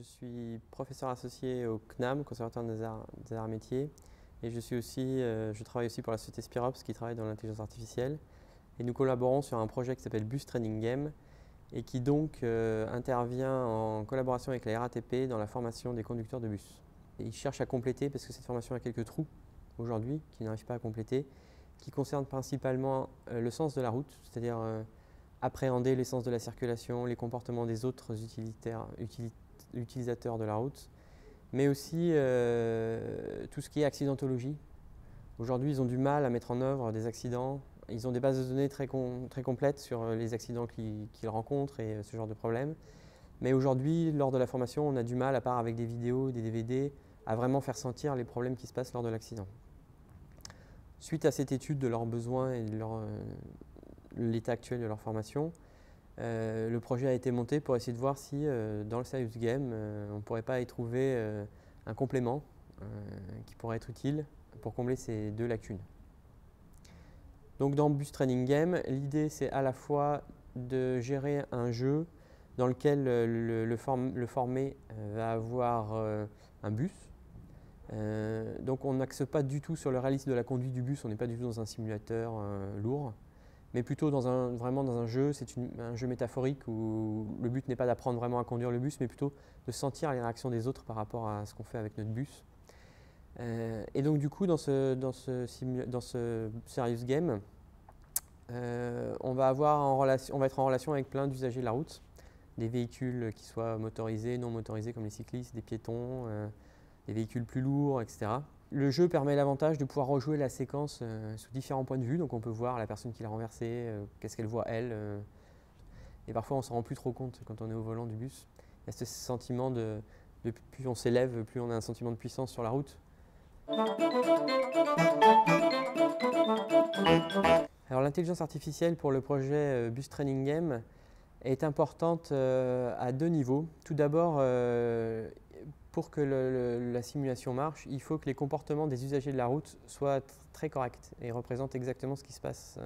suis professeur associé au CNAM, Conservatoire des Arts et Métiers, et je travaille aussi pour la société Spirops qui travaille dans l'intelligence artificielle. Et nous collaborons sur un projet qui s'appelle Bus Training Game et qui donc intervient en collaboration avec la RATP dans la formation des conducteurs de bus. Et ils cherchent à compléter, parce que cette formation a quelques trous aujourd'hui qu'ils n'arrivent pas à compléter, qui concernent principalement le sens de la route, c'est-à-dire appréhender l'essence de la circulation, les comportements des autres utilisateurs de la route, mais aussi tout ce qui est accidentologie. Aujourd'hui, ils ont du mal à mettre en œuvre des accidents. Ils ont des bases de données très complètes sur les accidents qu'ils rencontrent et ce genre de problèmes. Mais aujourd'hui, lors de la formation, on a du mal, à part avec des vidéos, des DVD, à vraiment faire sentir les problèmes qui se passent lors de l'accident. Suite à cette étude de leurs besoins et de l'état actuel de leur formation, le projet a été monté pour essayer de voir si dans le Serious Game, on ne pourrait pas y trouver un complément qui pourrait être utile pour combler ces deux lacunes. Donc dans Bus Training Game, l'idée c'est à la fois de gérer un jeu dans lequel le formé va avoir un bus. Donc on n'axe pas du tout sur le réalisme de la conduite du bus, on n'est pas du tout dans un simulateur lourd, mais plutôt vraiment dans un jeu. C'est un jeu métaphorique où le but n'est pas d'apprendre vraiment à conduire le bus, mais plutôt de sentir les réactions des autres par rapport à ce qu'on fait avec notre bus. Et donc du coup, dans ce Serious Game, on va être en relation avec plein d'usagers de la route, des véhicules qui soient motorisés, non motorisés comme les cyclistes, des piétons, des véhicules plus lourds, etc. Le jeu permet l'avantage de pouvoir rejouer la séquence sous différents points de vue, donc on peut voir la personne qui l'a renversée, qu'est-ce qu'elle voit elle, et parfois on ne s'en rend plus trop compte quand on est au volant du bus. Il y a ce sentiment de plus on s'élève, plus on a un sentiment de puissance sur la route. Alors l'intelligence artificielle pour le projet Bus Training Game est importante à deux niveaux. Tout d'abord, pour que la simulation marche, il faut que les comportements des usagers de la route soient très corrects et représentent exactement ce qui se passe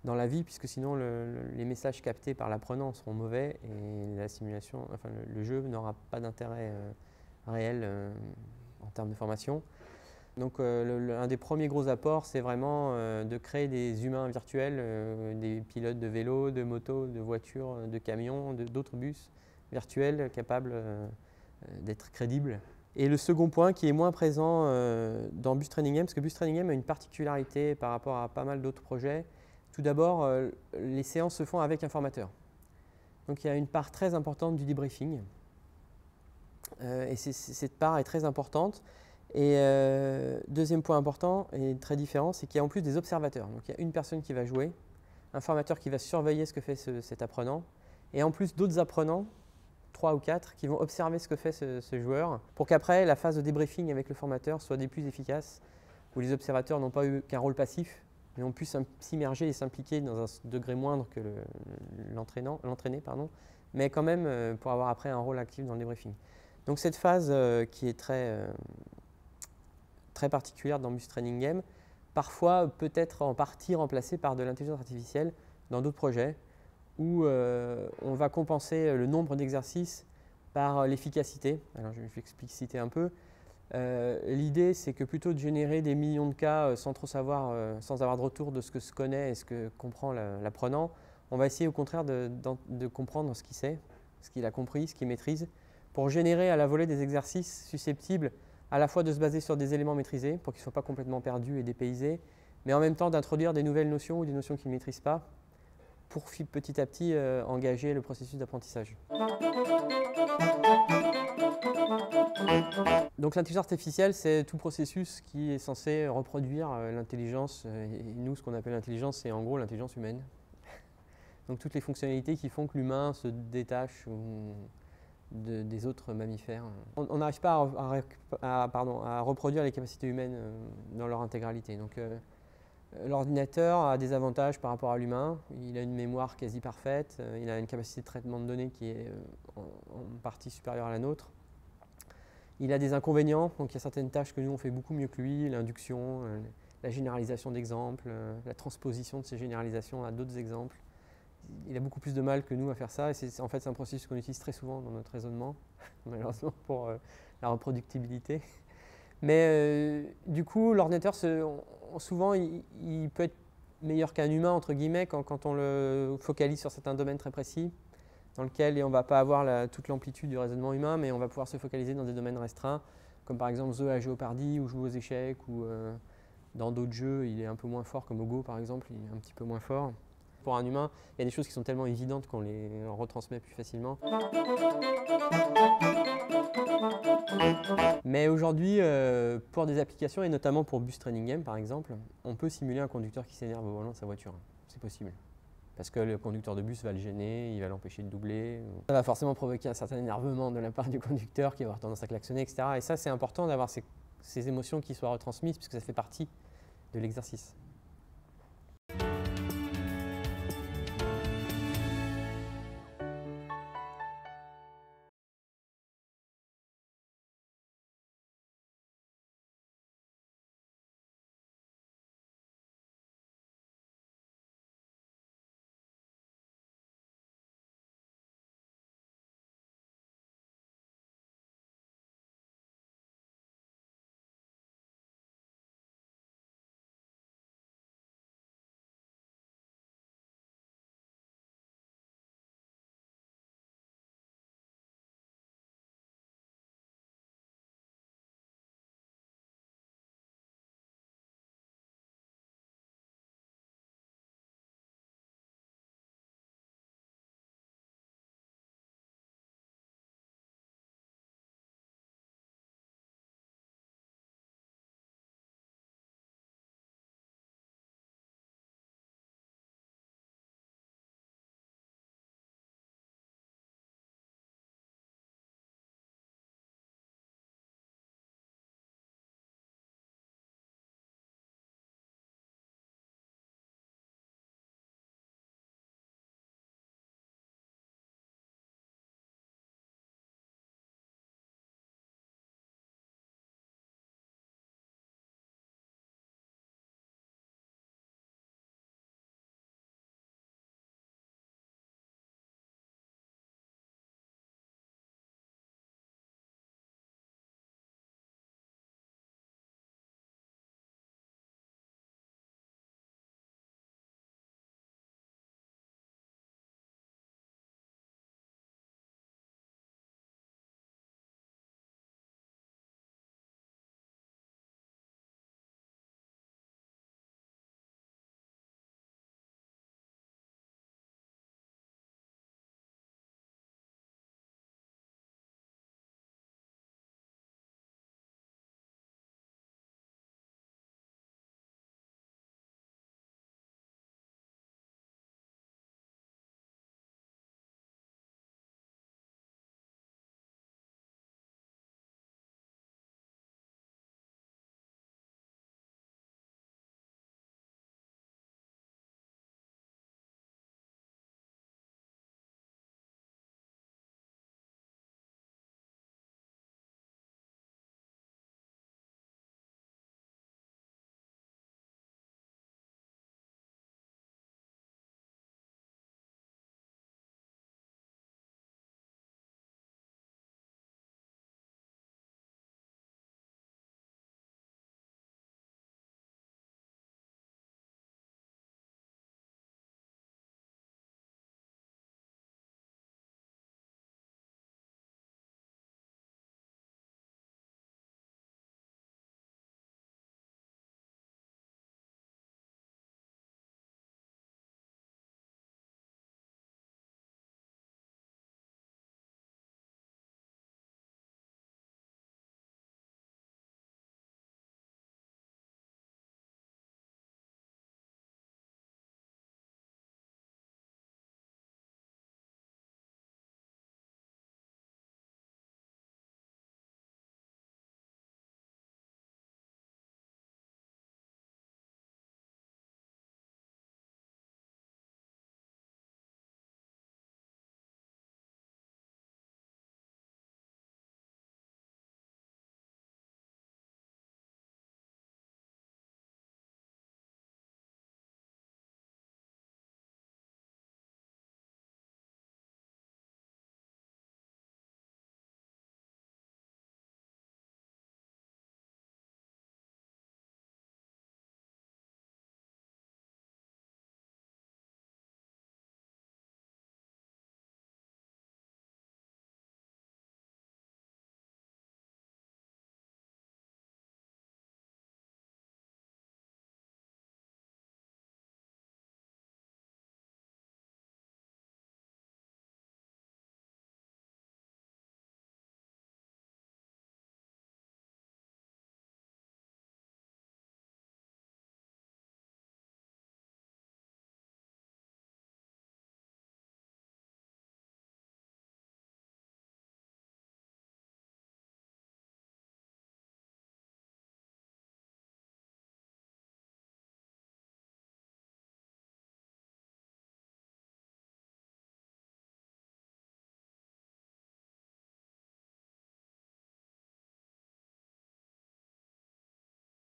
dans la vie, puisque sinon les messages captés par l'apprenant seront mauvais et la simulation, enfin, le jeu n'aura pas d'intérêt réel en termes de formation. Donc un des premiers gros apports, c'est vraiment de créer des humains virtuels, des pilotes de vélo, de moto, de voitures, de camions, d'autres bus virtuels capables d'être crédibles. Et le second point qui est moins présent dans Bus Training Game, parce que Bus Training Game a une particularité par rapport à pas mal d'autres projets. Tout d'abord, les séances se font avec un formateur. Donc il y a une part très importante du debriefing. Et cette part est très importante. Et deuxième point important et très différent, c'est qu'il y a en plus des observateurs. Donc il y a une personne qui va jouer, un formateur qui va surveiller ce que fait cet apprenant, et en plus d'autres apprenants, 3 ou 4, qui vont observer ce que fait ce joueur, pour qu'après la phase de débriefing avec le formateur soit des plus efficaces, où les observateurs n'ont pas eu qu'un rôle passif, mais ont pu s'immerger et s'impliquer dans un degré moindre que l'entraîné, mais quand même pour avoir après un rôle actif dans le débriefing. Donc cette phase qui est très particulière dans Bus Training Game, parfois peut être en partie remplacée par de l'intelligence artificielle dans d'autres projets où on va compenser le nombre d'exercices par l'efficacité. Alors je vais expliciter un peu. L'idée, c'est que plutôt de générer des millions de cas sans trop savoir, sans avoir de retour de ce que se connaît et ce que comprend l'apprenant, on va essayer au contraire de comprendre ce qu'il sait, ce qu'il a compris, ce qu'il maîtrise, pour générer à la volée des exercices susceptibles à la fois de se baser sur des éléments maîtrisés pour qu'ils ne soient pas complètement perdus et dépaysés, mais en même temps d'introduire des nouvelles notions ou des notions qu'ils ne maîtrisent pas pour petit à petit engager le processus d'apprentissage. Donc l'intelligence artificielle, c'est tout processus qui est censé reproduire l'intelligence. Et nous, ce qu'on appelle l'intelligence, c'est en gros l'intelligence humaine. Donc toutes les fonctionnalités qui font que l'humain se détache des autres mammifères. On n'arrive pas à reproduire les capacités humaines dans leur intégralité. Donc, l'ordinateur a des avantages par rapport à l'humain. Il a une mémoire quasi parfaite, il a une capacité de traitement de données qui est en partie supérieure à la nôtre. Il a des inconvénients, donc il y a certaines tâches que nous on fait beaucoup mieux que lui, l'induction, la généralisation d'exemples, la transposition de ces généralisations à d'autres exemples. il a beaucoup plus de mal que nous à faire ça. Et en fait, c'est un processus qu'on utilise très souvent dans notre raisonnement, malheureusement pour la reproductibilité. Mais du coup, l'ordinateur, souvent, il peut être meilleur qu'un humain, entre guillemets, quand on le focalise sur certains domaines très précis, dans lesquels on ne va pas avoir toute l'amplitude du raisonnement humain, mais on va pouvoir se focaliser dans des domaines restreints, comme par exemple jouer à la géopardie ou jouer aux échecs, ou dans d'autres jeux, il est un peu moins fort, comme au Go par exemple, il est un petit peu moins fort. Pour un humain, il y a des choses qui sont tellement évidentes qu'on les retransmet plus facilement. Mais aujourd'hui, pour des applications, et notamment pour Bus Training Game par exemple, on peut simuler un conducteur qui s'énerve au volant de sa voiture. C'est possible. Parce que le conducteur de bus va le gêner, il va l'empêcher de doubler. Ça va forcément provoquer un certain énervement de la part du conducteur qui va avoir tendance à klaxonner, etc. Et ça, c'est important d'avoir ces émotions qui soient retransmises, puisque ça fait partie de l'exercice.